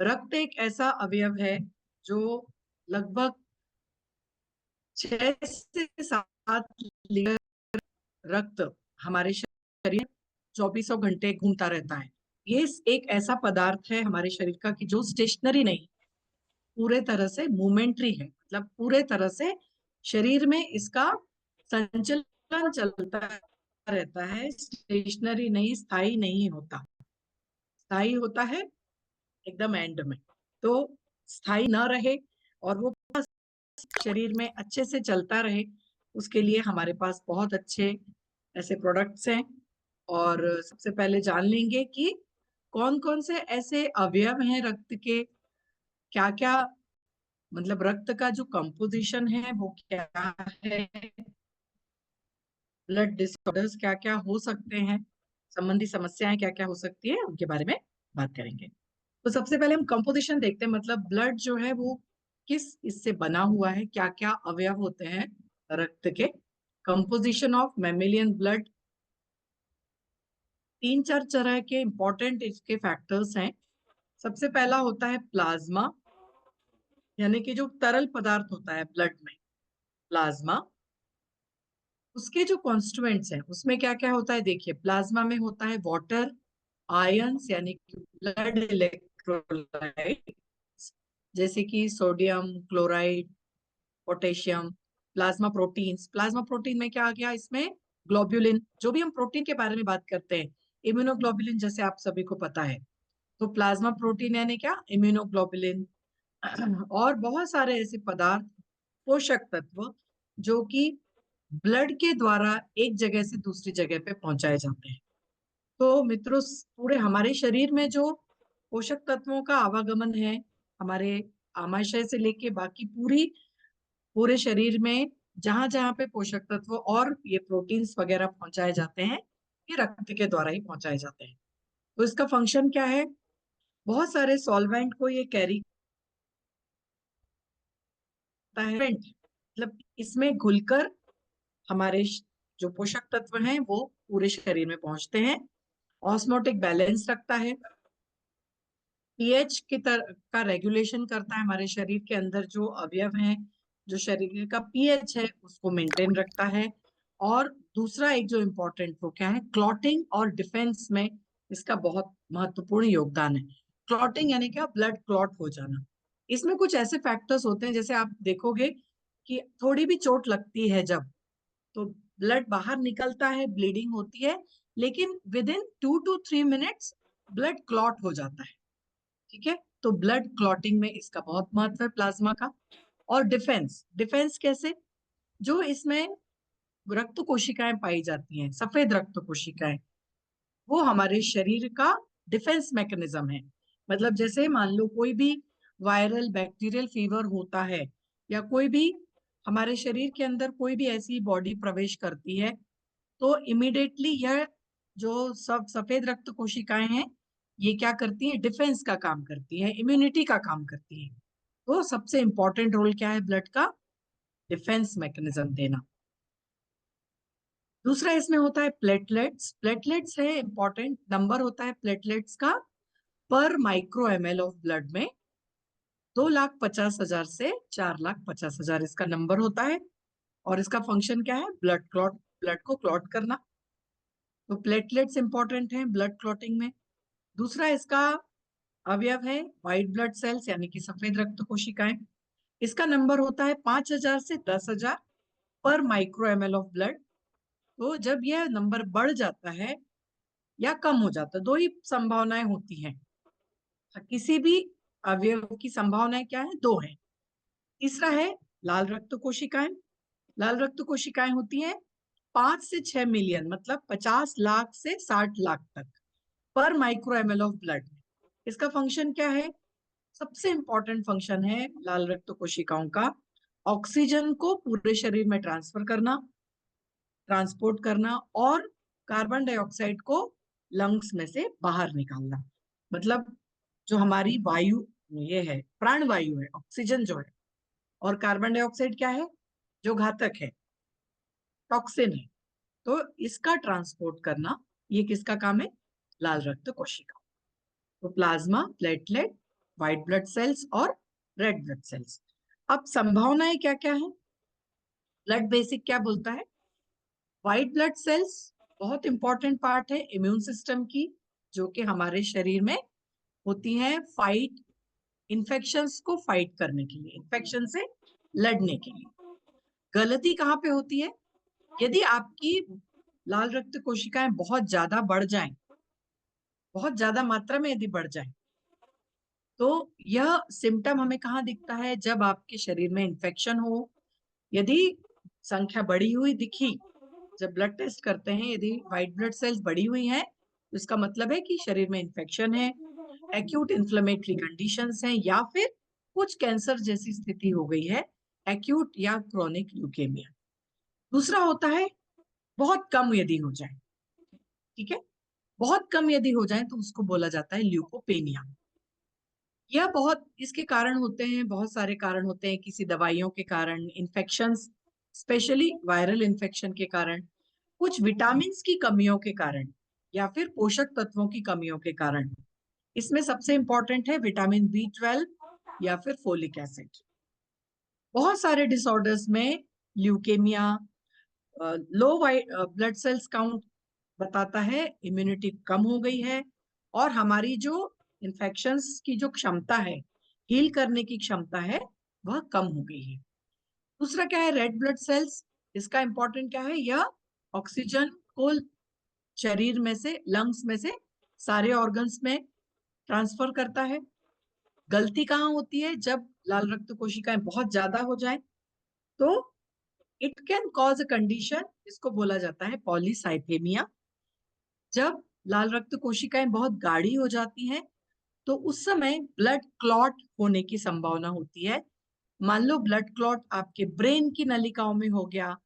रक्त एक ऐसा अवयव है जो लगभग 6 से 7 लीटर रक्त हमारे शरीर 2400 घंटे घूमता रहता है। ये एक ऐसा पदार्थ है हमारे शरीर का कि जो स्टेशनरी नहीं, पूरे तरह से मूवमेंटरी है। मतलब पूरे तरह से शरीर में इसका संचलन चलता रहता है, स्टेशनरी नहीं, स्थायी नहीं होता। स्थायी होता है एकदम एंड में। तो स्थायी ना रहे और वो शरीर में अच्छे से चलता रहे, उसके लिए हमारे पास बहुत अच्छे ऐसे प्रोडक्ट्स हैं। और सबसे पहले जान लेंगे कि कौन कौन से ऐसे अवयव हैं रक्त के, क्या क्या, मतलब रक्त का जो कंपोजिशन है वो क्या है, ब्लड डिसऑर्डर्स क्या क्या हो सकते हैं, संबंधी समस्याएं क्या क्या हो सकती है, उनके बारे में बात करेंगे। तो सबसे पहले हम कंपोजिशन देखते हैं, मतलब ब्लड जो है वो किस इससे बना हुआ है, क्या क्या अवयव होते हैं रक्त के। कंपोजिशन ऑफ मैमेलियन ब्लड, 3-4 तरह के इंपॉर्टेंट इसके फैक्टर्स हैं। सबसे पहला होता है प्लाज्मा, यानी कि जो तरल पदार्थ होता है ब्लड में, प्लाज्मा। उसके जो कॉन्स्टिट्यूएंट्स हैं उसमें क्या क्या होता है, देखिए प्लाज्मा में होता है वाटर, आयंस यानी कि ब्लड इलेक्ट्रोलाइट, जैसे कि sodium chloride, potassium. Plasma protein में क्या आ गया इसमें, ग्लोब्युलिन। जो भी हम प्रोटीन के बारे में बात करते हैं, इम्यूनोग्लोबुलिन जैसे आप सभी को पता है, तो प्लाज्मा प्रोटीन यानी क्या, इम्यूनोग्लोबुलिन। और बहुत सारे ऐसे पदार्थ, पोषक तत्व, जो कि ब्लड के द्वारा एक जगह से दूसरी जगह पे पहुंचाए जाते हैं। तो मित्रों, पूरे हमारे शरीर में जो पोषक तत्वों का आवागमन है, हमारे आमाशय से लेके बाकी पूरे शरीर में जहां जहां पे पोषक तत्व और ये प्रोटीन्स वगैरह पहुंचाए जाते हैं, ये रक्त के द्वारा ही पहुंचाए जाते हैं। तो इसका फंक्शन क्या है, बहुत सारे सॉल्वेंट को ये कैरी करता है, मतलब इसमें घुलकर हमारे जो पोषक तत्व हैं वो पूरे शरीर में पहुंचते हैं। ऑस्मोटिक बैलेंस रखता है, पीएच का रेगुलेशन करता है, हमारे शरीर के अंदर जो अवयव हैं, जो शरीर का पीएच है उसको मेंटेन रखता है। और दूसरा एक जो इम्पोर्टेंट वो क्या है, क्लॉटिंग और डिफेंस में इसका बहुत महत्वपूर्ण योगदान है। क्लॉटिंग यानी क्या, ब्लड क्लॉट हो जाना। इसमें कुछ ऐसे फैक्टर्स होते हैं, जैसे आप देखोगे कि थोड़ी भी चोट लगती है जब, तो ब्लड बाहर निकलता है, ब्लीडिंग होती है, लेकिन with in 2 to 3 minutes blood clot हो जाता है। ठीक है, तो ब्लड क्लॉटिंग में इसका बहुत महत्व है प्लाज्मा का। और डिफेंस, डिफेंस कैसे, जो इसमें रक्त कोशिकाएं पाई जाती हैं, सफेद रक्त कोशिकाएं, वो हमारे शरीर का डिफेंस मैकेनिज्म है। मतलब जैसे मान लो कोई भी वायरल बैक्टीरियल फीवर होता है, या कोई भी हमारे शरीर के अंदर कोई भी ऐसी बॉडी प्रवेश करती है, तो इमिडिएटली यह जो सब सफेद रक्त कोशिकाएं हैं, ये क्या करती हैं, डिफेंस का काम करती है, इम्यूनिटी का काम करती है। तो सबसे इंपॉर्टेंट रोल क्या है ब्लड का, डिफेंस मैकेनिज्म देना। दूसरा इसमें होता है प्लेटलेट्स। प्लेटलेट्स है इंपॉर्टेंट, नंबर होता है प्लेटलेट्स का पर माइक्रो ml ऑफ ब्लड में 2,50,000 से 4,50,000 इसका नंबर होता है। और इसका फंक्शन क्या है, ब्लड क्लॉट, ब्लड को क्लॉट करना। तो प्लेटलेट्स इंपॉर्टेंट हैं ब्लड क्लॉटिंग में। दूसरा इसका अवयव है व्हाइट ब्लड सेल्स, यानी कि सफेद रक्त कोशिकाएं। इसका नंबर होता है 5,000 से 10,000 पर माइक्रो ml ऑफ ब्लड। तो जब यह नंबर बढ़ जाता है या कम हो जाता है, दो ही संभावनाएं होती हैं, किसी भी अवयव की संभावनाएं क्या है, दो है। तीसरा है लाल रक्त कोशिकाएं। लाल रक्त कोशिकाएं होती हैं 5 से 6 मिलियन, मतलब 50 लाख से 60 लाख तक पर माइक्रो ml ऑफ ब्लड। इसका फंक्शन क्या है, सबसे इंपॉर्टेंट फंक्शन है लाल रक्त कोशिकाओं का, ऑक्सीजन को पूरे शरीर में ट्रांसफर करना, ट्रांसपोर्ट करना, और कार्बन डाइऑक्साइड को लंग्स में से बाहर निकालना। मतलब जो हमारी वायु ये है, प्राण वायु है, ऑक्सीजन जो है, और कार्बन डाइऑक्साइड क्या है, जो घातक है, टॉक्सिन है, तो इसका ट्रांसपोर्ट करना, ये किसका काम है, लाल रक्त कोशिका। तो plasma, platelet, white blood cells और रेड ब्लड सेल्स। अब संभावनाएं क्या क्या है? ब्लड बेसिक क्या बोलता है? व्हाइट ब्लड सेल्स बहुत इंपॉर्टेंट पार्ट है इम्यून सिस्टम की, जो कि हमारे शरीर में होती है फाइट, इन्फेक्शंस को फाइट करने के लिए, इन्फेक्शन से लड़ने के लिए। गलती कहाँ पे होती है? यदि आपकी लाल रक्त कोशिकाएं बहुत ज्यादा बढ़ जाएं, बहुत ज्यादा मात्रा में यदि बढ़ जाएं, तो यह सिम्टम हमें कहाँ दिखता है? जब आपके शरीर में इन्फेक्शन हो, यदि संख्या बढ़ी हुई दिखी, जब ब्लड टेस्ट करते हैं यदि व्हाइट ब्लड सेल्स बढ़ी हुई हैं, तो इसका मतलब है कि शरीर में इन्फेक्शन है, एक्यूट इन्फ्लेमेटरी कंडीशंस हैं, या फिर कुछ कैंसर जैसी स्थिति हो गई है, एक्यूट या क्रोनिक ल्यूकेमिया। दूसरा होता है बहुत कम यदि हो जाए, ठीक है, बहुत कम यदि हो जाए तो उसको बोला जाता है ल्यूकोपेनिया। यह बहुत, इसके कारण होते हैं, बहुत सारे कारण होते हैं, किसी दवाइयों के कारण, इन्फेक्शंस, स्पेशली वायरल इन्फेक्शन के कारण, कुछ विटामिन की कमियों के कारण, या फिर पोषक तत्वों की कमियों के कारण। इसमें सबसे इंपॉर्टेंट है विटामिन B12 या फिर फोलिक एसिड। बहुत सारे डिसऑर्डर्स में ल्यूकेमिया, लो वाइट ब्लड सेल्स काउंट बताता है इम्यूनिटी कम हो गई है, और हमारी जो इन्फेक्शंस की जो क्षमता है, हील करने की क्षमता है, वह कम हो गई है। दूसरा क्या है? Red blood cells. इसका इंपॉर्टेंट क्या है? यह ऑक्सीजन को शरीर में से, लंग्स में से सारे ऑर्गन्स में ट्रांसफर करता है। गलती कहाँ होती है? जब लाल रक्त कोशिकाएं बहुत ज्यादा हो जाए, तो it can cause a condition, इसको बोला जाता है पॉलीसाइथेमिया। जब लाल रक्त कोशिकाएं बहुत गाढ़ी हो जाती हैं, तो उस समय ब्लड क्लॉट होने की संभावना होती है। मान लो ब्लड क्लॉट आपके ब्रेन की नलिकाओं में हो गया,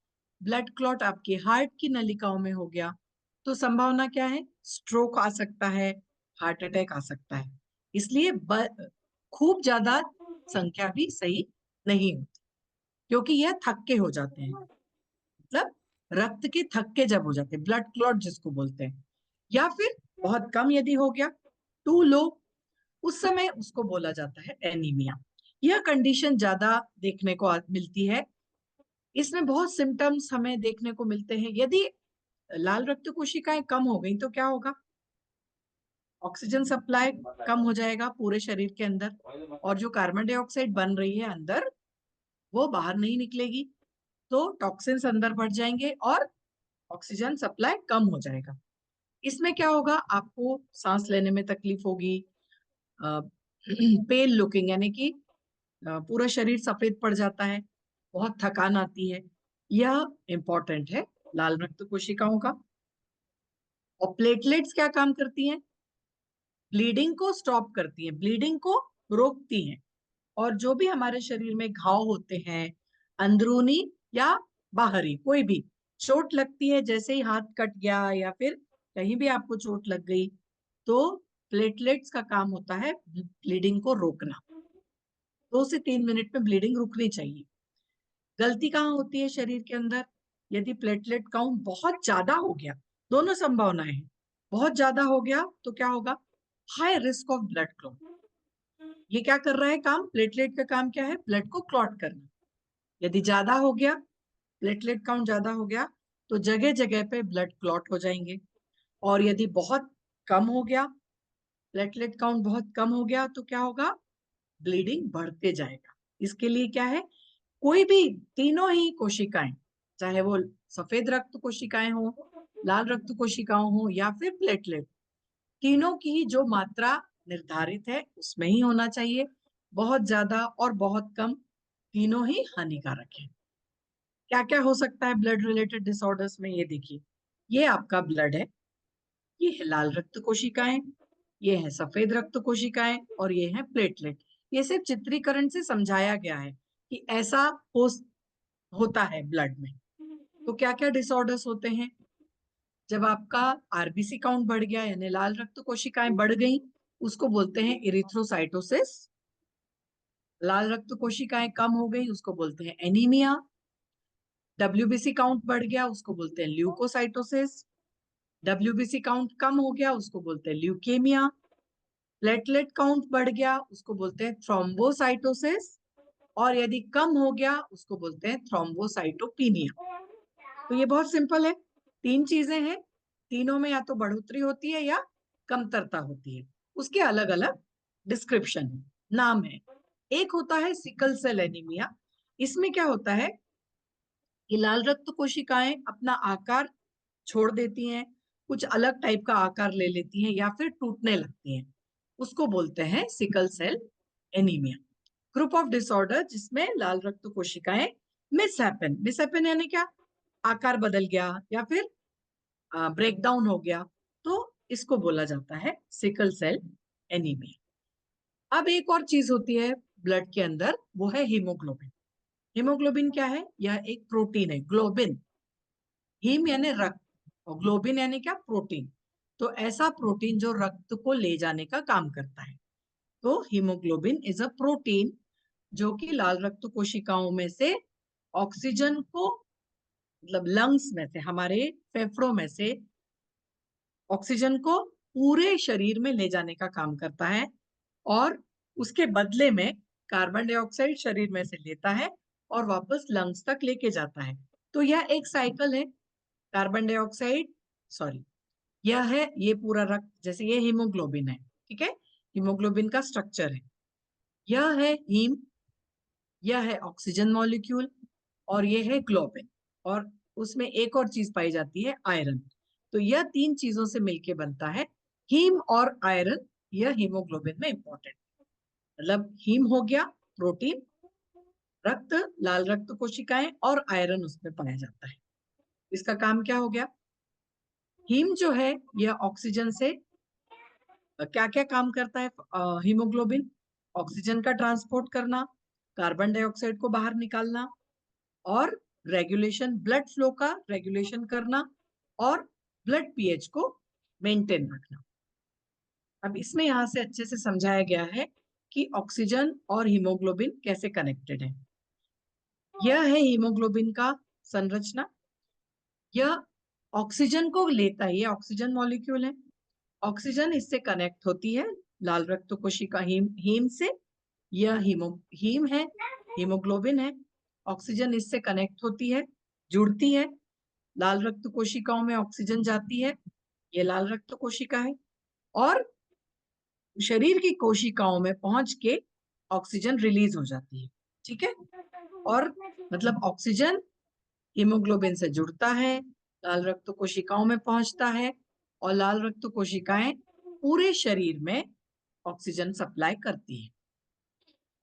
ब्लड क्लॉट आपके हार्ट की नलिकाओं में हो गया, तो संभावना क्या है? स्ट्रोक आ सकता है, हार्ट अटैक आ सकता है। इसलिए खूब ज्यादा संख्या भी सही नहीं होती, क्योंकि यह थक्के हो जाते हैं, मतलब रक्त के थक्के जब हो जाते हैं, ब्लड क्लॉट जिसको बोलते हैं। या फिर बहुत कम यदि हो गया, टू लो, उस समय उसको बोला जाता है एनीमिया। यह कंडीशन ज्यादा देखने को मिलती है। इसमें बहुत सिम्टम्स हमें देखने को मिलते हैं। यदि लाल रक्त कोशिकाएं कम हो गई तो क्या होगा? ऑक्सीजन सप्लाई कम हो जाएगा पूरे शरीर के अंदर, और जो कार्बन डाइऑक्साइड बन रही है अंदर, वो बाहर नहीं निकलेगी, तो टॉक्सिन्स अंदर बढ़ जाएंगे और ऑक्सीजन सप्लाई कम हो जाएगा। इसमें क्या होगा? आपको सांस लेने में तकलीफ होगी, पेल लुकिंग, यानी कि पूरा शरीर सफेद पड़ जाता है, बहुत थकान आती है। यह इंपॉर्टेंट है लाल रक्त कोशिकाओं का। और प्लेटलेट्स क्या काम करती हैं? ब्लीडिंग को स्टॉप करती हैं, ब्लीडिंग को रोकती हैं। और जो भी हमारे शरीर में घाव होते हैं, अंदरूनी या बाहरी, कोई भी चोट लगती है, जैसे ही हाथ कट गया या फिर कहीं भी आपको चोट लग गई, तो प्लेटलेट्स का काम होता है ब्लीडिंग को रोकना। 2 से 3 मिनट में ब्लीडिंग रुकनी चाहिए। गलती कहाँ होती है शरीर के अंदर? यदि प्लेटलेट काउंट बहुत ज्यादा हो गया, दोनों संभावनाएं हैं, बहुत ज्यादा हो गया तो क्या होगा? High risk of blood clot. ये क्या कर रहा है काम? प्लेटलेट का काम क्या है? ब्लड को क्लॉट करना। यदि ज्यादा हो गया, प्लेटलेट काउंट ज्यादा हो गया, तो जगह जगह पे ब्लड क्लॉट हो जाएंगे। और यदि बहुत कम हो गया, प्लेटलेट काउंट बहुत कम हो गया, तो क्या होगा? ब्लीडिंग बढ़ते जाएगा। इसके लिए क्या है? कोई भी तीनों ही कोशिकाएं, चाहे वो सफेद रक्त कोशिकाएं हो, लाल रक्त कोशिकाओं हो, या फिर प्लेटलेट, तीनों की ही जो मात्रा निर्धारित है उसमें ही होना चाहिए। बहुत ज्यादा और बहुत कम, तीनों ही हानिकारक है। क्या क्या हो सकता है ब्लड रिलेटेड डिसऑर्डर्स में? ये देखिए, ये आपका ब्लड है, ये है लाल रक्त कोशिकाएं, ये है सफेद रक्त कोशिकाएं, और ये है प्लेटलेट। ये सिर्फ चित्रीकरण से समझाया गया है कि ऐसा हो होता है ब्लड में। तो क्या क्या डिसऑर्डर्स होते हैं? जब आपका आरबीसी काउंट बढ़ गया, यानी लाल रक्त कोशिकाएं बढ़ गई, उसको बोलते हैं इरिथ्रोसाइटोसिस। लाल रक्त कोशिकाएं कम हो गई, उसको बोलते हैं एनीमिया। डब्ल्यूबीसी काउंट बढ़ गया, उसको बोलते हैं ल्यूकोसाइटोसिस। डब्ल्यूबीसी काउंट कम हो गया, उसको बोलते हैं ल्यूकेमिया। प्लेटलेट काउंट बढ़ गया उसको बोलते हैं थ्रोम्बोसाइटोसिस, और यदि कम हो गया उसको बोलते हैं थ्रोम्बोसाइटोपिनिया। तो ये बहुत सिंपल है, तीन चीजें हैं, तीनों में या तो बढ़ोतरी होती है या कमतरता होती है, उसके अलग अलग डिस्क्रिप्शन है, नाम है। एक होता है सिकल सेल एनीमिया। इसमें क्या होता है कि लाल रक्त कोशिकाएं अपना आकार छोड़ देती हैं, कुछ अलग टाइप का आकार ले लेती हैं या फिर टूटने लगती हैं, उसको बोलते हैं sickle cell anaemia. Group of disorder जिसमें लाल रक्त कोशिकाएं मिसहैपन यानी क्या, आकार बदल गया या फिर ब्रेकडाउन हो गया, तो इसको बोला जाता है सिकल सेल एनीमिया। अब एक और चीज होती है ब्लड के अंदर, वो है हीमोग्लोबिन। हीमोग्लोबिन क्या है, यह एक प्रोटीन है। ग्लोबिन, हीम यानी रक्त, और ग्लोबिन यानी क्या, प्रोटीन। तो ऐसा प्रोटीन जो रक्त को ले जाने का काम करता है। तो हीमोग्लोबिन इज अ प्रोटीन जो कि लाल रक्त कोशिकाओं में से ऑक्सीजन को, मतलब लंग्स में से, हमारे फेफड़ों में से ऑक्सीजन को पूरे शरीर में ले जाने का काम करता है, और उसके बदले में कार्बन डाइऑक्साइड शरीर में से लेता है और वापस लंग्स तक लेके जाता है। तो यह एक साइकिल है। कार्बन डाइऑक्साइड, सॉरी, यह है ये पूरा रक्त, जैसे ये हीमोग्लोबिन है, ठीक है, हीमोग्लोबिन का स्ट्रक्चर है। यह है हीम, यह है ऑक्सीजन मॉलिक्यूल, और यह है ग्लोबिन, और उसमें एक और चीज पाई जाती है, आयरन। तो यह तीन चीजों से मिलके बनता है हीम और आयरन। यह हीमोग्लोबिन में इंपॉर्टेंट, मतलब हीम हो गया प्रोटीन, रक्त, लाल रक्त कोशिकाएं, और आयरन उसमें पाया जाता है। इसका काम क्या हो गया, हीम जो है यह ऑक्सीजन से क्या क्या काम करता है, हीमोग्लोबिन ऑक्सीजन का ट्रांसपोर्ट करना, कार्बन डाइऑक्साइड को बाहर निकालना, और रेगुलेशन, ब्लड फ्लो का रेगुलेशन करना, और ब्लड पीएच को मेंटेन रखना। अब इसमें यहां से अच्छे से समझाया गया है कि ऑक्सीजन और हीमोग्लोबिन कैसे कनेक्टेड है। यह है हीमोग्लोबिन का संरचना। यह ऑक्सीजन को लेता है, ये ऑक्सीजन मॉलिक्यूल है, ऑक्सीजन इससे कनेक्ट होती है लाल रक्त कोशिका हीम से। यह हीम है, हीमोग्लोबिन है, ऑक्सीजन इससे कनेक्ट होती है, जुड़ती है, लाल रक्त कोशिकाओं में ऑक्सीजन जाती है, ये लाल रक्त कोशिका है, और शरीर की कोशिकाओं में पहुंच के ऑक्सीजन रिलीज हो जाती है, ठीक है। और मतलब ऑक्सीजन हीमोग्लोबिन से जुड़ता है, लाल रक्त कोशिकाओं में पहुंचता है, और लाल रक्त कोशिकाएं पूरे शरीर में ऑक्सीजन सप्लाई करती है।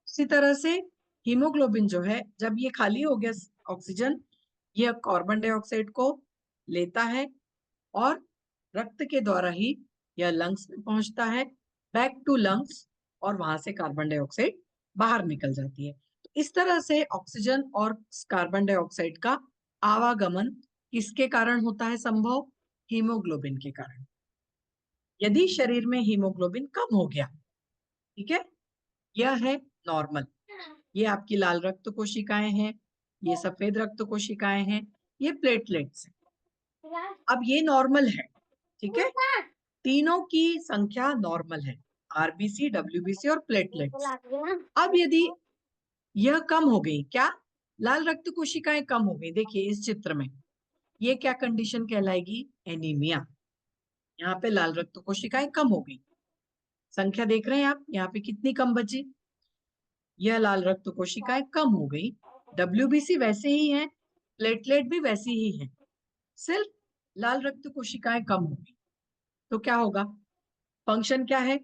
इसी तरह से हीमोग्लोबिन जो है, जब ये खाली हो गया ऑक्सीजन, यह कार्बन डाइऑक्साइड को लेता है, और रक्त के द्वारा ही यह लंग्स में पहुंचता है, बैक टू लंग्स, और वहां से कार्बन डाइऑक्साइड बाहर निकल जाती है। तो इस तरह से ऑक्सीजन और कार्बन डाइऑक्साइड का आवागमन किसके कारण होता है संभव, हीमोग्लोबिन के कारण। यदि शरीर में हीमोग्लोबिन कम हो गया, ठीक है, यह है नॉर्मल, ये आपकी लाल रक्त कोशिकाएं हैं, ये सफेद रक्त कोशिकाएं हैं, ये प्लेटलेट्स हैं। अब ये नॉर्मल है, ठीक है, तीनों की संख्या नॉर्मल है, आरबीसी, डब्ल्यूबीसी और प्लेटलेट्स। अब यदि यह कम हो गई, क्या, लाल रक्त कोशिकाएं कम हो गई, देखिए इस चित्र में, ये क्या कंडीशन कहलाएगी, एनीमिया। यहाँ पे लाल रक्त कोशिकाएं कम हो गई, संख्या देख रहे हैं आप, यहाँ पे कितनी कम बची, यह लाल रक्त कोशिकाएं कम हो गई, डब्ल्यूबीसी वैसे ही है, प्लेटलेट भी वैसी ही है, सिर्फ लाल रक्त कोशिकाएं कम हो गई। तो क्या होगा, फंक्शन क्या है,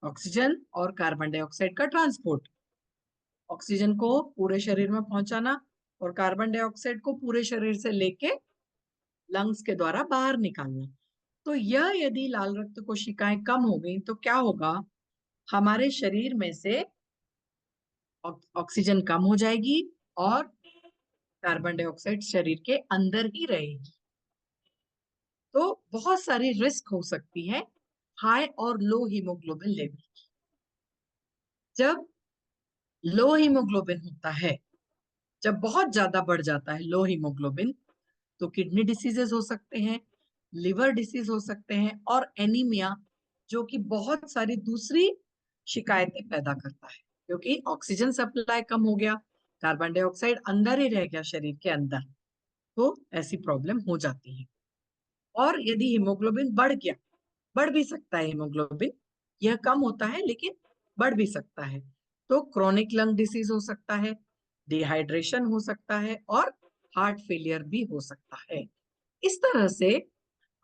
ऑक्सीजन और कार्बन डाइऑक्साइड का ट्रांसपोर्ट, ऑक्सीजन को पूरे शरीर में पहुंचाना, और कार्बन डाइऑक्साइड को पूरे शरीर से लेके लंग्स के द्वारा बाहर निकालना। तो यह यदि लाल रक्त कोशिकाएं कम हो गई तो क्या होगा, हमारे शरीर में से ऑक्सीजन कम हो जाएगी, और कार्बन डाइऑक्साइड शरीर के अंदर ही रहेगी। तो बहुत सारी रिस्क हो सकती है हाई और लो हीमोग्लोबिन लेवल। जब लो हीमोग्लोबिन होता है, जब बहुत ज्यादा बढ़ जाता है लो हीमोग्लोबिन, तो किडनी डिसीजेस हो सकते हैं, लिवर डिसीज हो सकते हैं, और एनीमिया जो कि बहुत सारी दूसरी शिकायतें पैदा करता है, क्योंकि ऑक्सीजन सप्लाई कम हो गया, कार्बन डाइऑक्साइड अंदर ही रह गया शरीर के अंदर, तो ऐसी प्रॉब्लम हो जाती है। और यदि हीमोग्लोबिन बढ़ गया, बढ़ भी सकता है हीमोग्लोबिन, यह कम होता है लेकिन बढ़ भी सकता है, तो क्रोनिक लंग डिसीज हो सकता है, डिहाइड्रेशन हो सकता है और हार्ट फेलियर भी हो सकता है। इस तरह से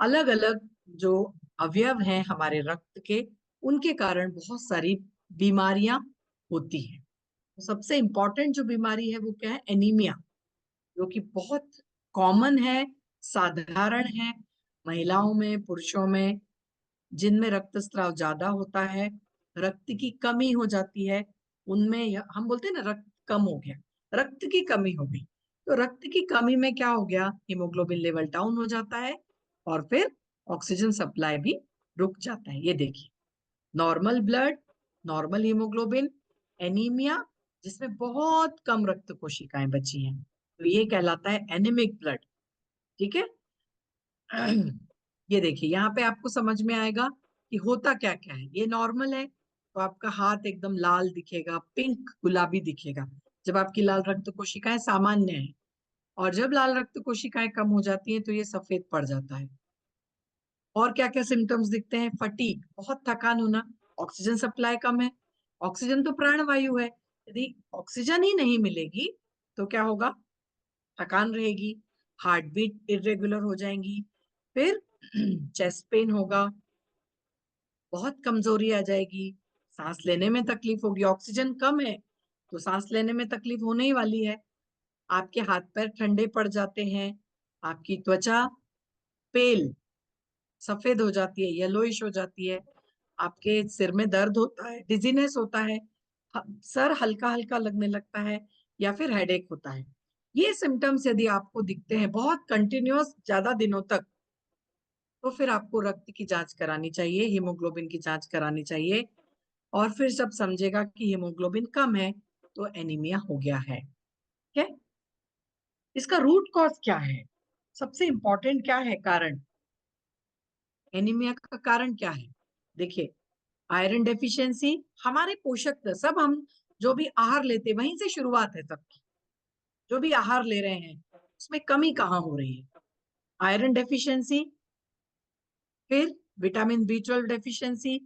अलग अलग जो अवयव हैं हमारे रक्त के, उनके कारण बहुत सारी बीमारियां होती हैं। तो सबसे इंपॉर्टेंट जो बीमारी है वो क्या है? एनीमिया, जो कि बहुत कॉमन है, साधारण है, महिलाओं में, पुरुषों में, जिनमें रक्तस्राव ज्यादा होता है, रक्त की कमी हो जाती है, उनमें हम बोलते हैं ना, रक्त कम हो गया, रक्त की कमी हो गई। तो रक्त की कमी में क्या हो गया? हीमोग्लोबिन लेवल डाउन हो जाता है और फिर ऑक्सीजन सप्लाई भी रुक जाता है। ये देखिए, normal blood, normal haemoglobin, anaemia जिसमें बहुत कम रक्त कोशिकाएं बची हैं, तो ये कहलाता है एनीमिक ब्लड। ठीक है। ये देखिए, यहाँ पे आपको समझ में आएगा कि होता क्या क्या है। ये नॉर्मल है तो आपका हाथ एकदम लाल दिखेगा, पिंक गुलाबी दिखेगा, जब आपकी लाल रक्त कोशिकाएं सामान्य है। और जब लाल रक्त कोशिकाएं कम हो जाती हैं तो ये सफेद पड़ जाता है। और क्या क्या सिम्टम्स दिखते हैं? फटीग, बहुत थकान होना, ऑक्सीजन सप्लाई कम है। ऑक्सीजन तो प्राणवायु है, यदि ऑक्सीजन ही नहीं मिलेगी तो क्या होगा? थकान रहेगी, हार्ट बीट इरेगुलर हो जाएंगी, फिर चेस्ट पेन होगा, बहुत कमजोरी आ जाएगी, सांस लेने में तकलीफ होगी। ऑक्सीजन कम है तो सांस लेने में तकलीफ होने ही वाली है। आपके हाथ पैर ठंडे पड़ जाते हैं, आपकी त्वचा पेल, सफेद हो जाती है, येलोइश हो जाती है, आपके सिर में दर्द होता है, डिजीनेस होता है, सर हल्का हल्का लगने लगता है, या फिर हेडेक होता है। ये सिम्टम्स यदि आपको दिखते हैं बहुत कंटिन्यूअस ज्यादा दिनों तक, तो फिर आपको रक्त की जांच करानी चाहिए, हीमोग्लोबिन की जांच करानी चाहिए। और फिर जब समझेगा कि हीमोग्लोबिन कम है तो एनीमिया हो गया है। ठीक है। इसका रूट कॉज क्या है? सबसे इंपॉर्टेंट क्या है कारण? एनीमिया का कारण क्या है? देखिए, आयरन डेफिशिएंसी, हमारे पोषक तत्व सब, हम जो भी आहार लेते वहीं से शुरुआत है सबकी, जो भी आहार ले रहे हैं उसमें कमी कहाँ हो रही है? आयरन डेफिशिएंसी, फिर विटामिन B12 डेफिशिएंसी,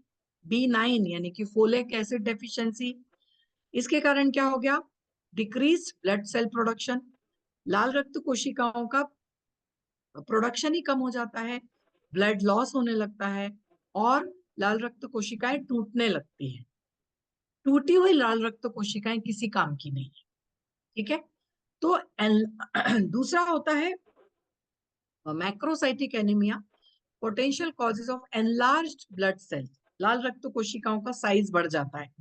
B9 यानी कि फोलिक एसिड डेफिशिएंसी। इसके कारण क्या हो गया? डिक्रीज ब्लड सेल प्रोडक्शन, लाल रक्त कोशिकाओं का प्रोडक्शन ही कम हो जाता है, ब्लड लॉस होने लगता है और लाल रक्त कोशिकाएं टूटने लगती हैं। टूटी हुई लाल रक्त कोशिकाएं किसी काम की नहीं है। ठीक है। तो दूसरा होता है macrocytic anaemia, potential causes of enlarged blood cells, लाल रक्त कोशिकाओं का साइज बढ़ जाता है।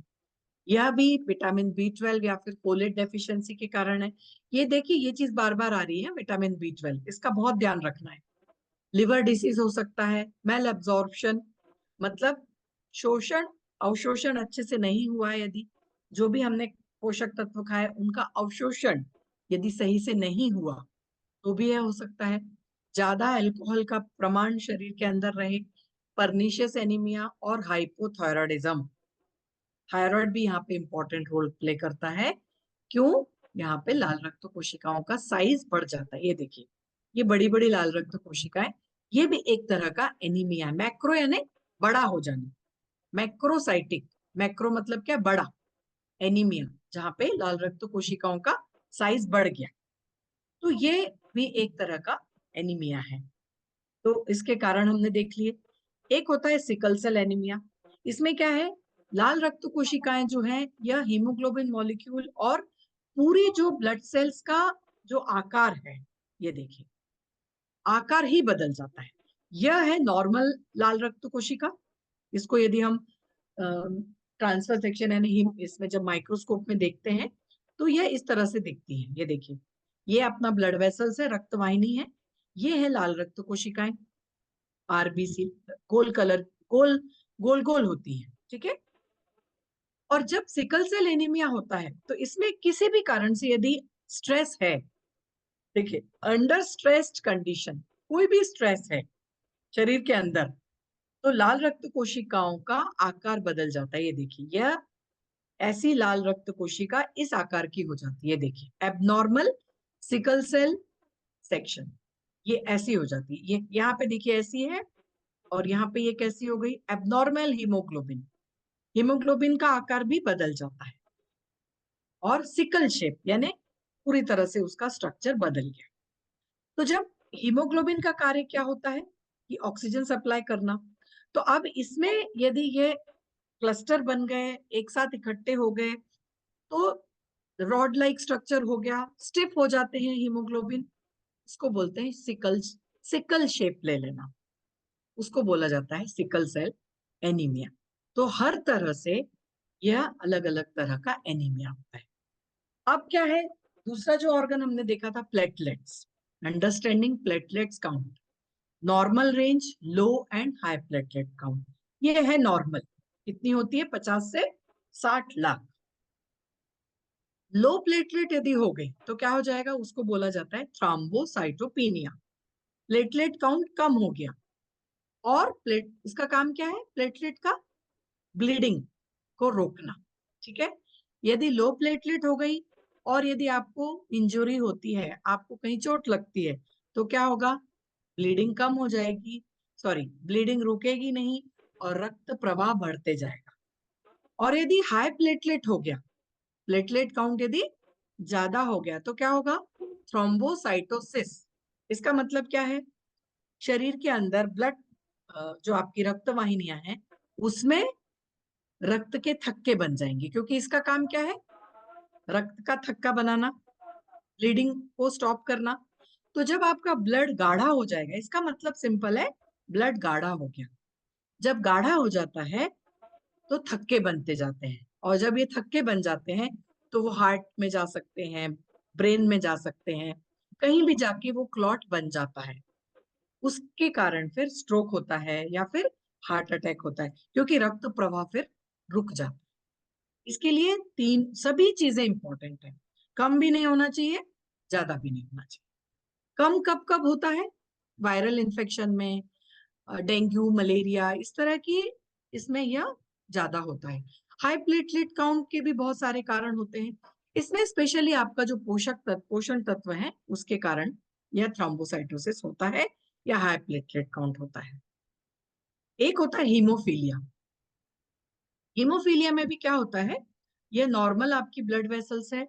यह भी विटामिन B12 या फिर फोलेट डेफिशिएंसी के कारण है। ये देखिए, ये चीज बार बार आ रही है, विटामिन B12, इसका बहुत ध्यान रखना है। लिवर डिसीज हो सकता है, मेल एब्जॉर्प्शन, मतलब शोषण, अवशोषण अच्छे से नहीं हुआ है, यदि जो भी हमने पोषक तत्व खाए उनका अवशोषण यदि सही से नहीं हुआ तो भी यह हो सकता है। ज्यादा अल्कोहल का प्रमाण शरीर के अंदर रहे, परनीशियस एनीमिया और हाइपोथायरॉयडिज्म। थायराइड भी यहाँ पे इंपॉर्टेंट रोल प्ले करता है। क्यों? यहाँ पे लाल रक्त कोशिकाओं का साइज बढ़ जाता है। ये देखिए, ये बड़ी बड़ी लाल रक्त कोशिकाएं, ये भी एक तरह का एनीमिया है। मैक्रो यानी बड़ा हो जाना, मैक्रोसाइटिक, मैक्रो मतलब क्या? बड़ा। एनीमिया जहाँ पे लाल रक्त कोशिकाओं का साइज बढ़ गया, तो ये भी एक तरह का एनीमिया है। तो इसके कारण हमने देख लिए। एक होता है सिकल सेल एनीमिया। इसमें क्या है? लाल रक्त कोशिकाएं जो है, यह हीमोग्लोबिन मॉलिक्यूल और पूरी जो ब्लड सेल्स का जो आकार है, ये देखिए, आकार ही बदल जाता है। यह है नॉर्मल लाल रक्त कोशिका। इसको यदि हम ट्रांसफर सेक्शन यानी इसमें जब माइक्रोस्कोप में देखते हैं तो यह इस तरह से दिखती है। ये देखिए, ये अपना ब्लड वेसल्स है, रक्तवाहिनी है, ये है लाल रक्त कोशिकाएं, RBC, गोल कलर, गोल गोल गोल होती है। ठीक है। और जब सिकल सेल एनीमिया होता है तो इसमें किसी भी कारण से यदि स्ट्रेस है, देखिए, अंडर स्ट्रेस्ड कंडीशन, कोई भी स्ट्रेस है शरीर के अंदर, तो लाल रक्त कोशिकाओं का आकार बदल जाता है। ये देखिए, यह ऐसी लाल रक्त कोशिका इस आकार की हो जाती है। देखिए, एबनॉर्मल सिकल सेल सेक्शन, ये ऐसी हो जाती है। ये यहाँ पे देखिए ऐसी है, और यहाँ पे ये कैसी हो गई, एबनॉर्मल हीमोग्लोबिन। हीमोग्लोबिन का आकार भी बदल जाता है, और सिकल शेप यानी पूरी तरह से उसका स्ट्रक्चर बदल गया। तो जब हीमोग्लोबिन का कार्य क्या होता है कि ऑक्सीजन सप्लाई करना, तो अब इसमें यदि ये क्लस्टर बन गए, एक साथ इकट्ठे हो गए, तो रॉड लाइक स्ट्रक्चर हो गया, स्टिफ हो जाते हैं हीमोग्लोबिन, उसको बोलते हैं सिकल। सिकल शेप ले लेना, उसको बोला जाता है सिकल सेल एनीमिया। तो हर तरह से यह अलग अलग तरह का एनीमिया होता है। अब क्या है, दूसरा जो ऑर्गन हमने देखा था, platelets. Understanding platelets count, normal range, low and high platelet count. ये है नॉर्मल, कितनी होती है, 50 से 60 लाख। लो प्लेटलेट यदि हो गई तो क्या हो जाएगा, उसको बोला जाता है थ्रोम्बोसाइटोपिनिया। प्लेटलेट काउंट कम हो गया, और इसका काम क्या है, प्लेटलेट का ब्लीडिंग को रोकना। ठीक है, यदि लो प्लेटलेट हो गई, और यदि आपको इंजरी होती है, आपको कहीं चोट लगती है, तो क्या होगा, ब्लीडिंग कम हो जाएगी, सॉरी ब्लीडिंग रुकेगी नहीं, और रक्त प्रवाह बढ़ते जाएगा। और यदि हाई प्लेटलेट हो गया, प्लेटलेट काउंट यदि ज्यादा हो गया, तो क्या होगा, थ्रोम्बोसाइटोसिस। इसका मतलब क्या है, शरीर के अंदर ब्लड, जो आपकी रक्त वाहिनियां हैं, उसमें रक्त के थक्के बन जाएंगे, क्योंकि इसका काम क्या है, रक्त का थक्का बनाना, ब्लीडिंग को स्टॉप करना। तो जब आपका ब्लड गाढ़ा हो जाएगा, इसका मतलब सिंपल है, ब्लड गाढ़ा हो गया। जब गाढ़ा हो जाता है तो थक्के बनते जाते हैं, और जब ये थक्के बन जाते हैं तो वो हार्ट में जा सकते हैं, ब्रेन में जा सकते हैं, कहीं भी जाके वो क्लॉट बन जाता है। उसके कारण फिर स्ट्रोक होता है या फिर हार्ट अटैक होता है, क्योंकि रक्त प्रवाह फिर रुक जाता है। इसके लिए तीन सभी चीजें इंपॉर्टेंट है, कम भी नहीं होना चाहिए, ज्यादा भी नहीं होना चाहिए। कम कब कब होता है, वायरल इन्फेक्शन में, डेंगू, मलेरिया, इस तरह की, इसमें यह ज्यादा होता है। हाई प्लेटलेट काउंट के भी बहुत सारे कारण होते हैं, इसमें स्पेशली आपका जो पोषण तत्व है, उसके कारण यह थ्रोम्बोसाइटोसिस होता है, या हाई प्लेटलेट काउंट होता है। एक होता है हीमोफीलिया। हीमोफीलिया में भी क्या होता है, यह नॉर्मल आपकी ब्लड वेसल्स है,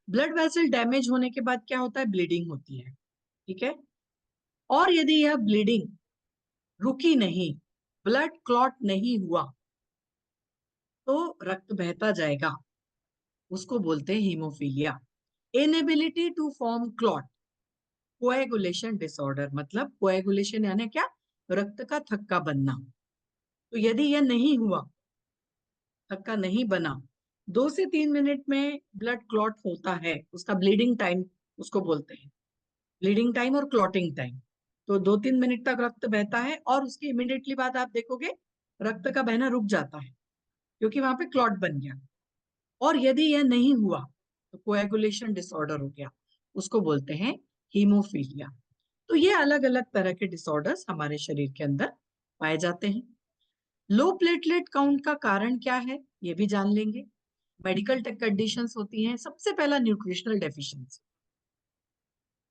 ब्लड वेसल डैमेज होने के बाद क्या होता है, ब्लीडिंग होती है। ठीक है, और यदि यह ब्लीडिंग रुकी नहीं, ब्लड क्लॉट नहीं हुआ, तो रक्त बहता जाएगा, उसको बोलते हैं haemophilia. Inability to form clot, coagulation disorder, मतलब कोएगुलेशन यानी क्या, रक्त का थक्का बनना। तो यदि यह नहीं हुआ, थक्का नहीं बना, 2 से 3 मिनट में ब्लड क्लॉट होता है, उसका ब्लीडिंग टाइम उसको बोलते हैं, ब्लीडिंग टाइम और क्लॉटिंग टाइम। तो 2-3 मिनट तक रक्त बहता है, और उसके इमिडिएटली बाद आप देखोगे रक्त का बहना रुक जाता है, क्योंकि वहां पे क्लॉट बन गया। और यदि यह नहीं हुआ तो कोएगुलेशन डिसऑर्डर हो गया, उसको बोलते हैं हीमोफीलिया। तो ये अलग अलग तरह के डिसऑर्डर्स हमारे शरीर के अंदर पाए जाते हैं। लो प्लेटलेट काउंट का कारण क्या है, ये भी जान लेंगे। मेडिकल कंडीशंस होती हैं, सबसे पहला न्यूट्रिशनल डेफिशिएंसी,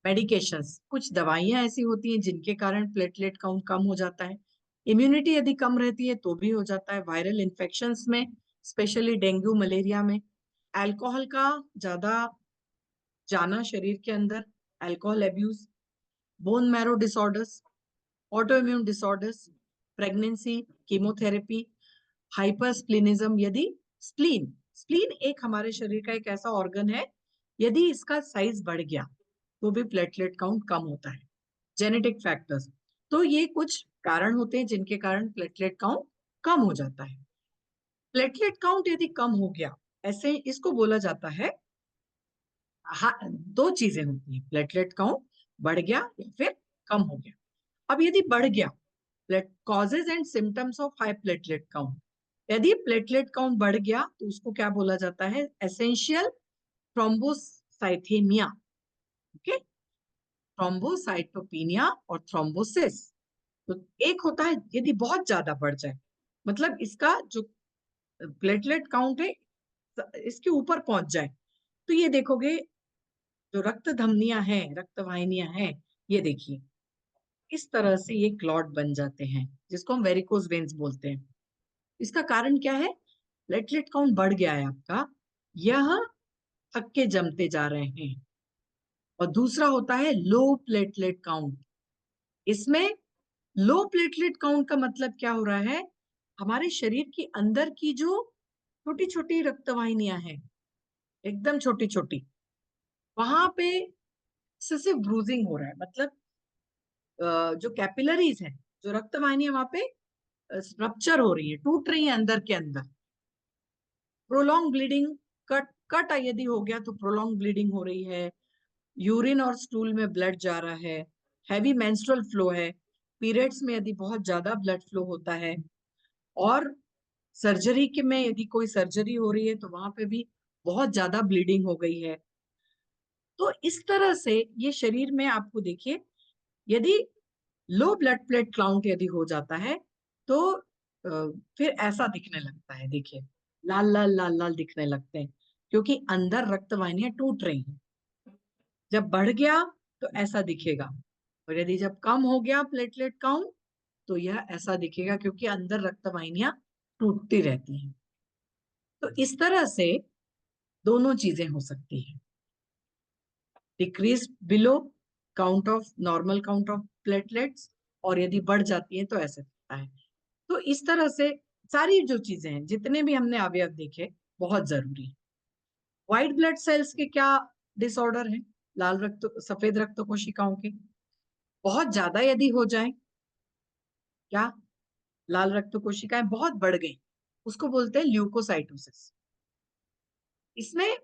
मेडिकेशंस, कुछ दवाइयां ऐसी होती हैं जिनके कारण प्लेटलेट काउंट कम हो जाता है। इम्यूनिटी यदि कम रहती है तो भी हो जाता है, वायरल इन्फेक्शंस में, स्पेशली डेंगू, मलेरिया में। अल्कोहल का ज्यादा जाना शरीर के अंदर, alcohol abuse, bone marrow disorders, autoimmune disorders, pregnancy, chemotherapy, hypersplenism. यदि स्प्लीन, स्प्लीन एक हमारे शरीर का एक ऐसा ऑर्गन है, यदि इसका साइज बढ़ गया तो भी प्लेटलेट काउंट कम होता है। जेनेटिक फैक्टर्स, तो ये कुछ कारण होते हैं जिनके कारण प्लेटलेट काउंट कम हो जाता है। प्लेटलेट काउंट यदि कम हो गया, ऐसे इसको बोला जाता है, हाँ, दो चीजें होती हैं, प्लेटलेट काउंट बढ़ गया या फिर कम हो गया। अब यदि बढ़ गया, causes and symptoms of high platelet count, यदि प्लेटलेट काउंट बढ़ गया तो उसको क्या बोला जाता है, एसेंशियल थ्रोम्बोसाइथेमिया। ओके, थ्रोम्बोसाइटोपिनिया और थ्रोम्बोसिस। तो एक होता है यदि बहुत ज्यादा बढ़ जाए, मतलब इसका जो प्लेटलेट काउंट है इसके ऊपर पहुंच जाए, तो ये देखोगे जो रक्त धमनियां हैं, रक्त वाहिनियां हैं, ये देखिए इस तरह से ये क्लॉट बन जाते हैं, जिसको हम वेरिकोज वेन्स बोलते हैं। इसका कारण क्या है? प्लेटलेट काउंट बढ़ गया है आपका, यह थक्के जमते जा रहे हैं। और दूसरा होता है लो प्लेटलेट काउंट। इसमें लो प्लेटलेट काउंट का मतलब क्या हो रहा है? हमारे शरीर के अंदर की जो छोटी छोटी रक्तवाहिनियां हैं, एकदम छोटी छोटी, वहां पे एक्सेसिव ब्रूजिंग हो रहा है, मतलब जो कैपिलरीज है, जो रक्तवाहिनियां वहां पे रप्चर हो रही है, टूट रही है अंदर के अंदर। प्रोलॉन्ग ब्लीडिंग, कट कट यदि हो गया तो प्रोलॉन्ग ब्लीडिंग हो रही है, यूरिन और स्टूल में ब्लड जा रहा है, हैवी मेंस्ट्रुअल फ्लो है, पीरियड्स में यदि बहुत ज्यादा ब्लड फ्लो होता है, और सर्जरी के में यदि कोई सर्जरी हो रही है तो वहां पे भी बहुत ज्यादा ब्लीडिंग हो गई है। तो इस तरह से ये शरीर में आपको देखिए, यदि लो ब्लड प्लेट काउंट यदि हो जाता है तो फिर ऐसा दिखने लगता है, देखिए लाल लाल लाल लाल दिखने लगते हैं, क्योंकि अंदर रक्त वाहिनियां टूट रही हैं। जब बढ़ गया तो ऐसा दिखेगा, और यदि जब कम हो गया प्लेटलेट काउंट तो यह ऐसा दिखेगा, क्योंकि अंदर रक्त वाहिनियां टूटती रहती हैं। तो इस तरह से दोनों चीजें हो सकती हैं, decrease below count of normal count of platelets, और यदि बढ़ जाती है तो ऐसे दिखता है। तो इस तरह से सारी जो चीजें हैं, जितने भी हमने अवयव देखे, बहुत जरूरी है। व्हाइट ब्लड सेल्स के क्या डिसऑर्डर है? लाल रक्त, सफेद रक्त कोशिकाओं के बहुत ज्यादा यदि हो जाए, क्या लाल रक्त कोशिकाएं बहुत बढ़ गई, उसको बोलते हैं ल्यूकोसाइटोसिस। इसमें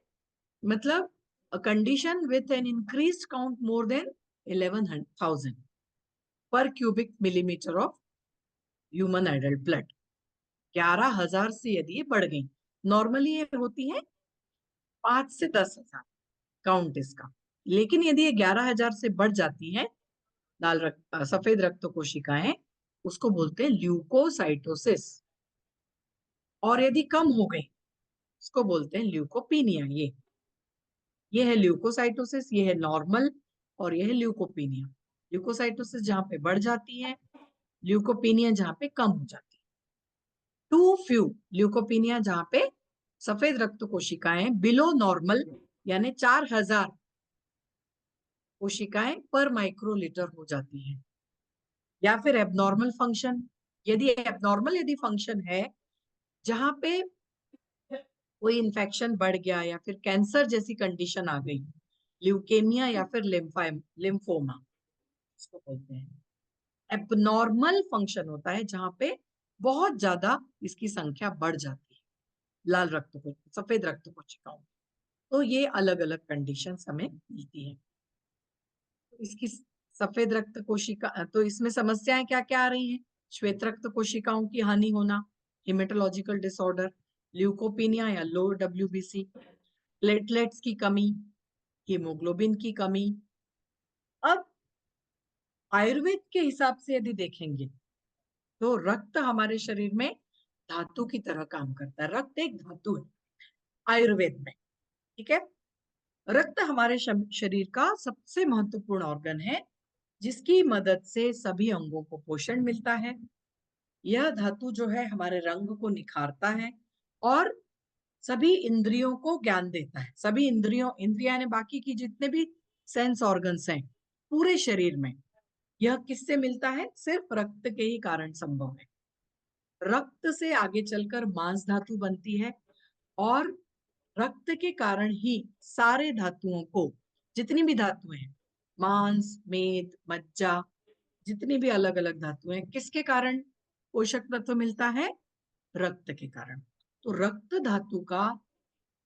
मतलब a condition with an increased count more than 11,000 per cubic millimeter of human adult blood। 11,000 से यदि ये बढ़ गई, नॉर्मली ये होती है 5 से 10,000 काउंट इसका, लेकिन यदि ये 11,000 से बढ़ जाती है सफेद रक्त कोशिकाएं, उसको बोलते हैं ल्यूकोसाइटोसिस। और यदि कम हो गई, उसको बोलते हैं ल्यूकोपीनिया। ये है ल्यूकोसाइटोसिस, ये है नॉर्मल, और ये है ल्यूकोपीनिया। ल्यूकोसाइटोसिस जहां पे बढ़ जाती है, ल्यूकोपीनिया जहां पे कम हो जाती है। टू फ्यू ल्यूकोपीनिया जहां पे सफेद रक्त कोशिकाएं बिलो नॉर्मल, यानी 4,000 कोशिकाएं पर माइक्रोलीटर हो जाती हैं। या फिर एबनॉर्मल फंक्शन, यदि फंक्शन है जहां पे कोई इन्फेक्शन बढ़ गया, या फिर कैंसर जैसी कंडीशन आ गई, ल्यूकेमिया या फिर लिम्फोमा इसको बोलते हैं। एबनॉर्मल फंक्शन होता है जहां पे बहुत ज्यादा इसकी संख्या बढ़ जाती है, लाल रक्त को सफेद रक्त कोशिकाओं। तो ये अलग अलग कंडीशन हमें मिलती है। तो इसकी सफेद रक्त कोशिका, तो इसमें समस्याएं क्या क्या आ रही हैं? श्वेत रक्त कोशिकाओं की हानि होना, हिमेटोलॉजिकल डिसऑर्डर, ल्यूकोपीनिया या लो डब्ल्यूबीसी, प्लेटलेट्स की कमी, हीमोग्लोबिन की कमी। अब आयुर्वेद के हिसाब से यदि देखेंगे तो रक्त हमारे शरीर में धातु की तरह काम करता है। रक्त एक धातु है आयुर्वेद में, ठीक है। रक्त हमारे शरीर का सबसे महत्वपूर्ण ऑर्गन है, जिसकी मदद से सभी अंगों को पोषण मिलता है। यह धातु जो है हमारे रंग को निखारता है, और सभी इंद्रियों को ज्ञान देता है। सभी इंद्रियां ने बाकी की जितने भी सेंस ऑर्गन्स हैं पूरे शरीर में, यह किससे मिलता है? सिर्फ रक्त के ही कारण संभव है। रक्त से आगे चलकर मांस धातु बनती है, और रक्त के कारण ही सारे धातुओं को, जितनी भी धातुएं हैं, मांस, मेद, मज्जा, जितनी भी अलग अलग धातुएं हैं, किसके कारण पोषक तत्व मिलता है? रक्त के कारण। तो रक्त धातु का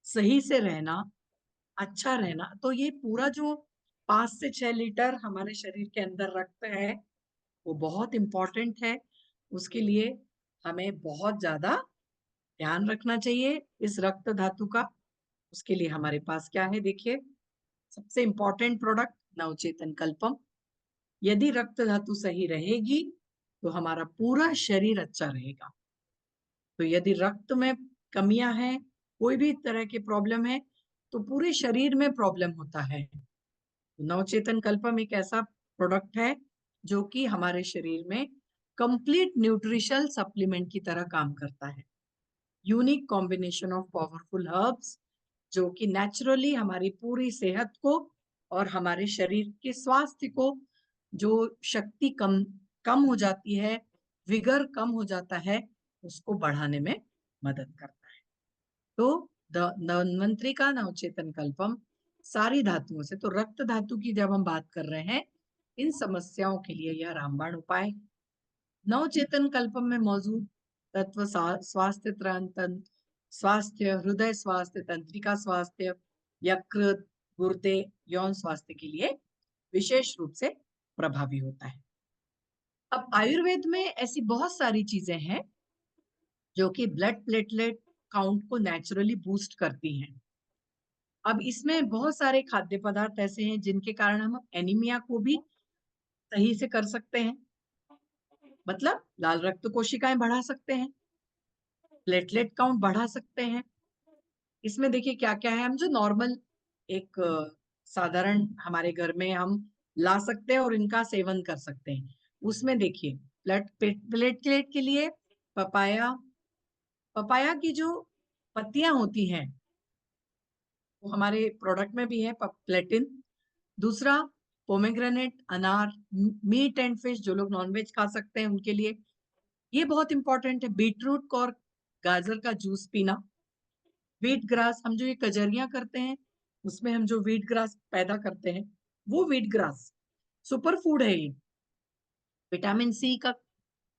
सही से रहना, अच्छा रहना, तो ये पूरा जो 5 से 6 लीटर हमारे शरीर के अंदर रक्त है, वो बहुत इंपॉर्टेंट है। उसके लिए हमें बहुत ज्यादा ध्यान रखना चाहिए इस रक्त धातु का। उसके लिए हमारे पास क्या है, देखिए सबसे इंपॉर्टेंट प्रोडक्ट नवचेतन कल्पम। यदि रक्त धातु सही रहेगी तो हमारा पूरा शरीर अच्छा रहेगा। तो यदि रक्त में कमियां हैं, कोई भी तरह की प्रॉब्लम है, तो पूरे शरीर में प्रॉब्लम होता है। नवचेतन कल्पम एक ऐसा प्रोडक्ट है जो कि हमारे शरीर में कंप्लीट न्यूट्रिशनल सप्लीमेंट की तरह काम करता है। Unique combination of powerful herbs जो कि नेचुरली हमारी पूरी सेहत को और हमारे शरीर के स्वास्थ्य को, जो शक्ति कम कम हो जाती है, विगर कम हो जाता है, उसको बढ़ाने में मदद करता है। तो धन्वंतरी का नवचेतन कल्पम सारी धातुओं से, तो रक्त धातु की जब हम बात कर रहे हैं, इन समस्याओं के लिए यह रामबाण उपाय। नवचेतन कल्पम में मौजूद तत्व स्वास्थ्य, स्वास्थ्य, हृदय स्वास्थ्य, तंत्रिका स्वास्थ्य, यकृत, गुर्दे, यौन स्वास्थ्य के लिए विशेष रूप से प्रभावी होता है। अब आयुर्वेद में ऐसी बहुत सारी चीजें हैं जो कि ब्लड प्लेटलेट काउंट को नेचुरली बूस्ट करती हैं। अब इसमें बहुत सारे खाद्य पदार्थ ऐसे हैं जिनके कारण हम एनीमिया को भी सही से कर सकते हैं, मतलब लाल रक्त कोशिकाएं बढ़ा सकते हैं, प्लेटलेट काउंट बढ़ा सकते हैं। इसमें देखिए क्या क्या है, हम जो नॉर्मल एक साधारण हमारे घर में हम ला सकते हैं और इनका सेवन कर सकते हैं। उसमें देखिए प्लेटलेट के लिए पपाया, पपाया की जो पत्तियां होती हैं वो हमारे प्रोडक्ट में भी है, प्लेटिन। दूसरा पोमेग्रेनेट, अनार, मीट एंड फिश, जो लोग नॉनवेज खा सकते हैं उनके लिए ये बहुत इंपॉर्टेंट है। बीटरूट और गाजर का जूस पीना। व्हीट ग्रास, हम जो ये कजरियां करते हैं उसमें हम जो व्हीट ग्रास पैदा करते हैं, वो व्हीट ग्रास सुपर फूड है ये। विटामिन सी का,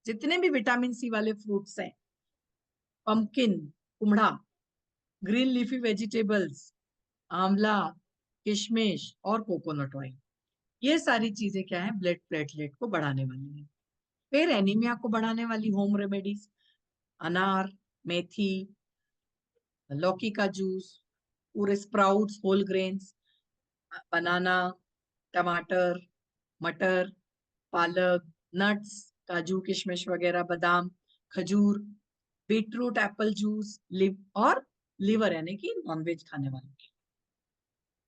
जितने भी विटामिन सी वाले फ्रूट्स हैं, pumpkin, Kumra, green leafy vegetables, आंवला, किशमिश और कोकोनट ऑयल, ये सारी चीजें क्या है, ब्लड प्लेटलेट को बढ़ाने वाली है। फिर एनीमिया को बढ़ाने वाली होम रेमेडीज, अनार, मेथी, लौकी का जूस, पूरे स्प्राउट्स, होल ग्रेन्स, बनाना, टमाटर, मटर, पालक, नट्स, काजू किशमिश वगैरह, बादाम, खजूर, बीटरूट, एप्पल जूस, और लिवर यानी कि नॉनवेज खाने वालों के।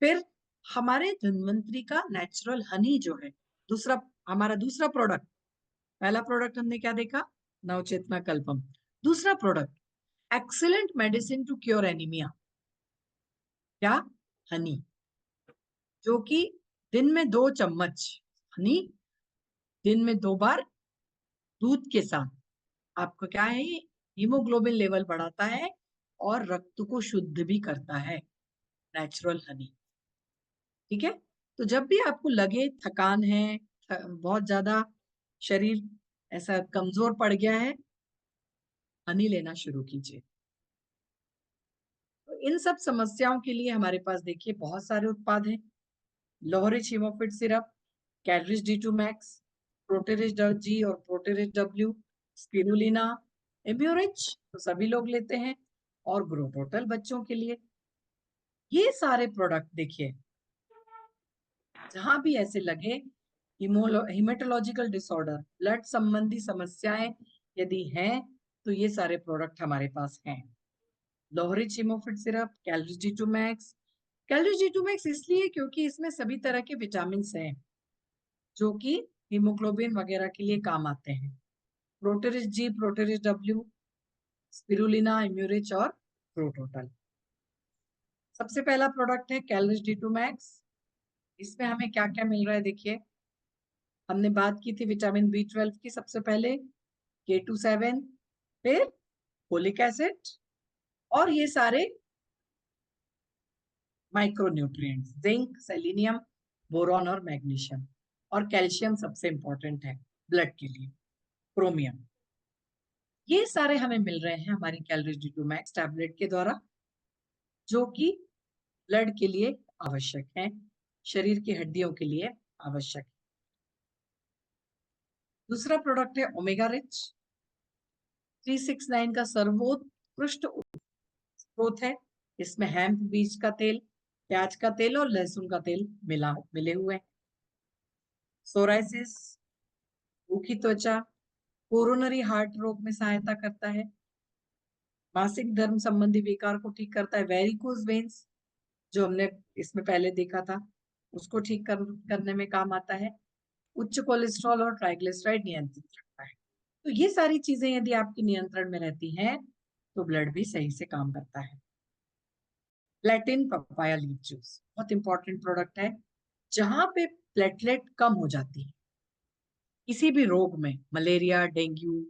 फिर हमारे धन्वंतरी का नेचुरल हनी जो है, दूसरा हमारा दूसरा प्रोडक्ट। पहला प्रोडक्ट हमने क्या देखा, नवचेतना कल्पम। दूसरा product, excellent medicine to cure anaemia, क्या, हनी, जो कि दिन में 2 चम्मच हनी, दिन में 2 बार दूध के साथ, आपको क्या है, हीमोग्लोबिन लेवल बढ़ाता है और रक्त को शुद्ध भी करता है, नेचुरल हनी। ठीक है, तो जब भी आपको लगे थकान है, बहुत ज्यादा शरीर ऐसा कमजोर पड़ गया है, हनी लेना शुरू कीजिए। तो इन सब समस्याओं के लिए हमारे पास देखिए बहुत सारे उत्पाद हैं। Lohrich Hemofit syrup, Calrich D2 max, प्रोटेरिच जी और प्रोटेरिच W, स्पिरुलिना, एम्ब्यूरिच तो सभी लोग लेते हैं, और ग्रो टोटल बच्चों के लिए। ये सारे प्रोडक्ट देखिए, जहां भी ऐसे लगे हिमेटोलॉजिकल डिसऑर्डर, ब्लड संबंधी समस्याएं यदि हैं, तो ये सारे प्रोडक्ट हमारे पास हैं। Lohrich Hemofit syrup, Calrich D2 Max. Calrich D2 Max इसलिए क्योंकि इसमें सभी तरह के विटामिन हैं जो कि हीमोग्लोबिन वगैरह के लिए काम आते हैं। प्रोटेरिच जी, प्रोटेरिच W, स्पिरुलिना, इम्यूरिच और प्रोटोटल। सबसे पहला प्रोडक्ट है कैलरिच D2 मैक्स। इसमें हमें क्या क्या मिल रहा है देखिए, हमने बात की थी विटामिन B12 की सबसे पहले, K27, फिर फोलिक एसिड, और ये सारे माइक्रोन्यूट्रिएंट्स, जिंक, सेलेनियम, बोरॉन और मैग्नीशियम, और कैल्शियम सबसे इंपॉर्टेंट है ब्लड के लिए, क्रोमियम। ये सारे हमें मिल रहे हैं हमारी कैलरिच D2 मैक्स टैबलेट के द्वारा, जो कि ब्लड के लिए आवश्यक है, शरीर की हड्डियों के लिए आवश्यक है। दूसरा प्रोडक्ट है ओमेगा रिच। 369 का सर्वोत्कृष्ट स्रोत है। इसमें हेम्प बीज का तेल, प्याज का तेल और लहसुन का तेल मिले हुए हैं। सोराइसिस, रूखी त्वचा, कोरोनरी हार्ट रोग में सहायता करता है, मासिक धर्म संबंधी विकार को ठीक करता है, वेरिकोज वेन्स जो हमने इसमें पहले देखा था उसको ठीक करने में काम आता है, उच्च कोलेस्ट्रॉल और ट्राइग्लिसराइड नियंत्रित रखता है। तो ये सारी चीजें यदि आपके नियंत्रण में रहती हैं तो ब्लड भी सही से काम करता है। प्लेटिन पपाया लीफ जूस बहुत इंपॉर्टेंट प्रोडक्ट है। जहां पे प्लेटलेट कम हो जाती है किसी भी रोग में, मलेरिया, डेंगू,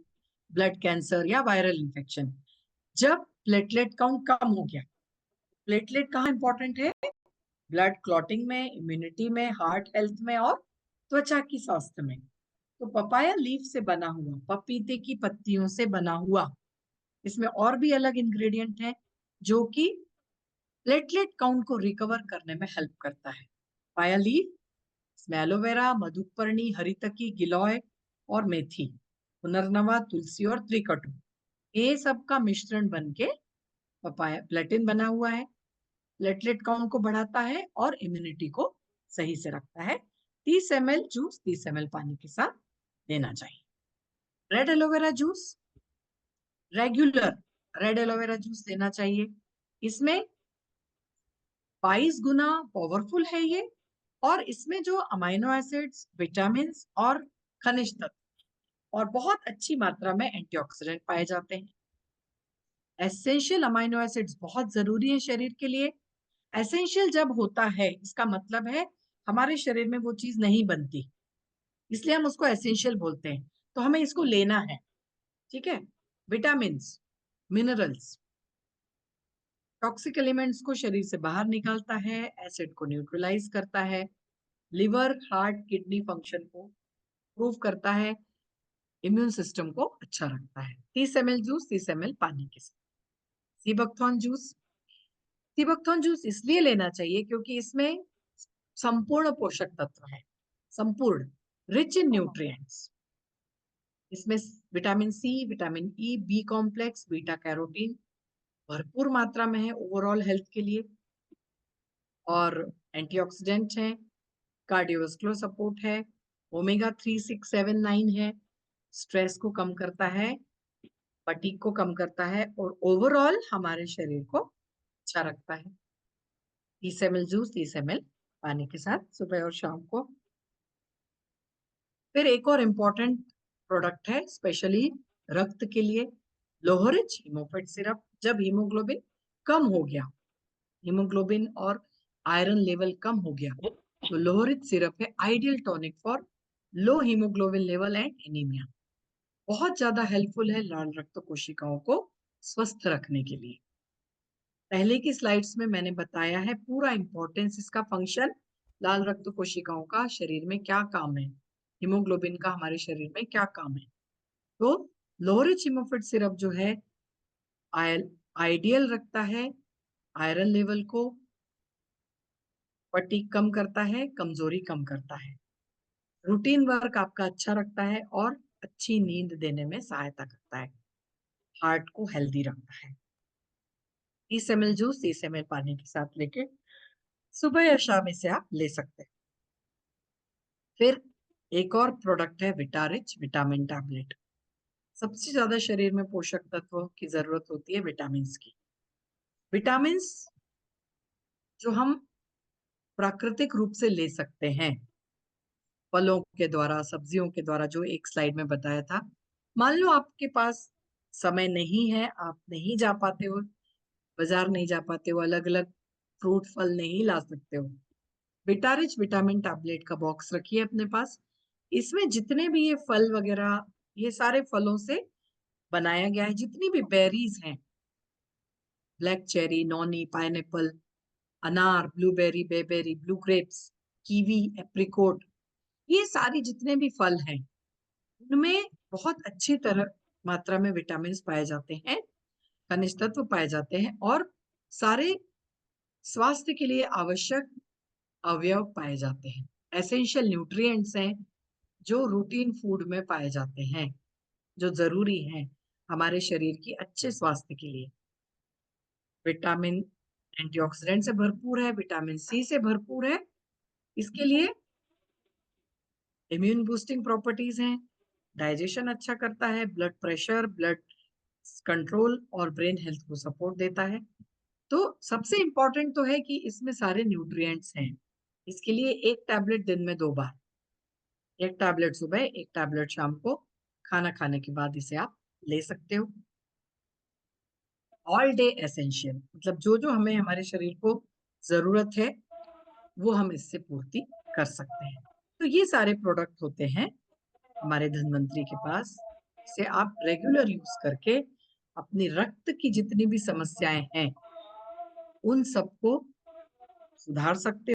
ब्लड कैंसर या वायरल इंफेक्शन, जब प्लेटलेट काउंट कम हो गया, प्लेटलेट कहाँ इंपॉर्टेंट है? ब्लड क्लॉटिंग में, इम्यूनिटी में, हार्ट हेल्थ में और त्वचा की स्वास्थ्य में। तो पपाया लीफ से बना हुआ, पपीते की पत्तियों से बना हुआ, इसमें और भी अलग इंग्रेडिएंट हैं जो कि प्लेटलेट काउंट को रिकवर करने में हेल्प करता है। पपाया लीफ, इसमें एलोवेरा, मधुपर्णी, हरितकी, गिलोय और मेथी, पुनर्नवा, तुलसी और त्रिकटु, ये सब का मिश्रण बन के पपाया प्लेटिन बना हुआ है। प्लेटलेट काउंट को बढ़ाता है और इम्यूनिटी को सही से रखता है। 30 ml जूस 30 ml पानी के साथ लेना चाहिए। Red aloe vera juice, regular red aloe vera juice लेना चाहिए। इसमें 22 गुना पावरफुल है ये, और इसमें जो अमाइनो एसिड्स, विटामिन और खनिज तत्व और बहुत अच्छी मात्रा में एंटीऑक्सीडेंट पाए जाते हैं। एसेंशियल अमाइनो एसिड्स बहुत जरूरी है शरीर के लिए। एसेंशियल जब होता है इसका मतलब है हमारे शरीर में वो चीज नहीं बनती, इसलिए हम उसको एसेंशियल बोलते हैं। तो हमें इसको लेना है, ठीक है। विटामिन, मिनरल्स, टॉक्सिक एलिमेंट्स को शरीर से बाहर निकालता है, एसिड को न्यूट्रलाइज करता है, लिवर, हार्ट, किडनी फंक्शन को इम्प्रूव करता है, इम्यून सिस्टम को अच्छा रखता है। 30 ml जूस 30 ml पानी के साथ। सीबकथॉर्न जूस, सीबकथॉर्न जूस इसलिए लेना चाहिए क्योंकि इसमें संपूर्ण पोषक तत्व है, संपूर्ण, रिच इन न्यूट्रिएंट्स। इसमें vitamin C, vitamin E, B complex, beta carotene भरपूर मात्रा में है ओवरऑल हेल्थ के लिए, और एंटीऑक्सीडेंट है, कार्डियोवास्कुलर सपोर्ट है, ओमेगा 3, 6, 7, 9 है, स्ट्रेस को कम करता है, फटीग को कम करता है और ओवरऑल हमारे शरीर को अच्छा रखता है। 30 ml जूस 30 ml पानी के साथ सुबह और शाम को। फिर एक और इम्पोर्टेंट प्रोडक्ट है स्पेशली रक्त के लिए, लोहरिच हीमोफिट सिरप। जब हीमोग्लोबिन कम हो गया, हीमोग्लोबिन और आयरन लेवल कम हो गया, तो लोहरिच सिरप है ideal tonic for low haemoglobin level and anaemia. बहुत ज्यादा हेल्पफुल है लाल रक्त कोशिकाओं को स्वस्थ रखने के लिए। पहले की स्लाइड्स में मैंने बताया है पूरा इंपॉर्टेंस इसका, फंक्शन, लाल रक्त कोशिकाओं का शरीर में क्या काम है, हीमोग्लोबिन का हमारे शरीर में क्या काम है। तो लोहरिच हीमोफिट सिरप जो है आइडियल रखता है आयरन लेवल को, फटीग कम करता है, कमजोरी कम करता है, रूटीन वर्क आपका अच्छा रखता है और अच्छी नींद देने में सहायता करता है, हार्ट को हेल्दी रखता है। 30 ml जूस 30 ml पानी के साथ लेके सुबह या शाम इसे आप ले सकते हैं। फिर एक और प्रोडक्ट है विटारिच विटामिन टैबलेट। सबसे ज्यादा शरीर में पोषक तत्वों की जरूरत होती है विटामिन की। विटामिन जो हम प्राकृतिक रूप से ले सकते हैं, फलों के द्वारा, सब्जियों के द्वारा, जो एक स्लाइड में बताया था। मान लो आपके पास समय नहीं है, आप नहीं जा पाते हो, बाजार नहीं जा पाते हो, अलग अलग फ्रूट फल नहीं ला सकते हो, विटारिच विटामिन टैबलेट का बॉक्स रखिए अपने पास। इसमें जितने भी ये फल वगैरह, ये सारे फलों से बनाया गया है, जितनी भी बेरीज हैं, ब्लैक चेरी, नॉनी, पाइनएप्पल, अनार, blueberry, bayberry, blue grapes, kiwi, apricot, ये सारी जितने भी फल हैं उनमें बहुत अच्छी तरह मात्रा में विटामिन पाए जाते हैं, खनिज तत्व पाए जाते हैं और सारे स्वास्थ्य के लिए आवश्यक अवयव पाए जाते हैं। एसेंशियल न्यूट्रिएंट्स हैं जो रूटीन फूड में पाए जाते हैं, जो जरूरी हैं हमारे शरीर की अच्छे स्वास्थ्य के लिए। विटामिन एंटीऑक्सीडेंट से भरपूर है, विटामिन सी से भरपूर है, इसके लिए इम्यून बूस्टिंग प्रॉपर्टीज हैं, डाइजेशन अच्छा करता है, ब्लड प्रेशर, ब्लड कंट्रोल और ब्रेन हेल्थ को सपोर्ट देता है। तो सबसे इम्पोर्टेंट तो है कि इसमें सारे न्यूट्रिएंट्स हैं। इसके लिए एक टैबलेट दिन में 2 बार, एक टैबलेट सुबह, एक टैबलेट शाम को, खाना खाने के बाद इसे आप ले सकते हो। ऑल डे एसेंशियल मतलब जो जो हमें हमारे शरीर को जरूरत है वो हम इससे पूर्ति कर सकते हैं। तो ये सारे प्रोडक्ट होते हैं हमारे धन्वंतरी के पास, इसे आप रेगुलर यूज करके अपनी रक्त की जितनी भी समस्याएं हैं उन सबको सुधार सकते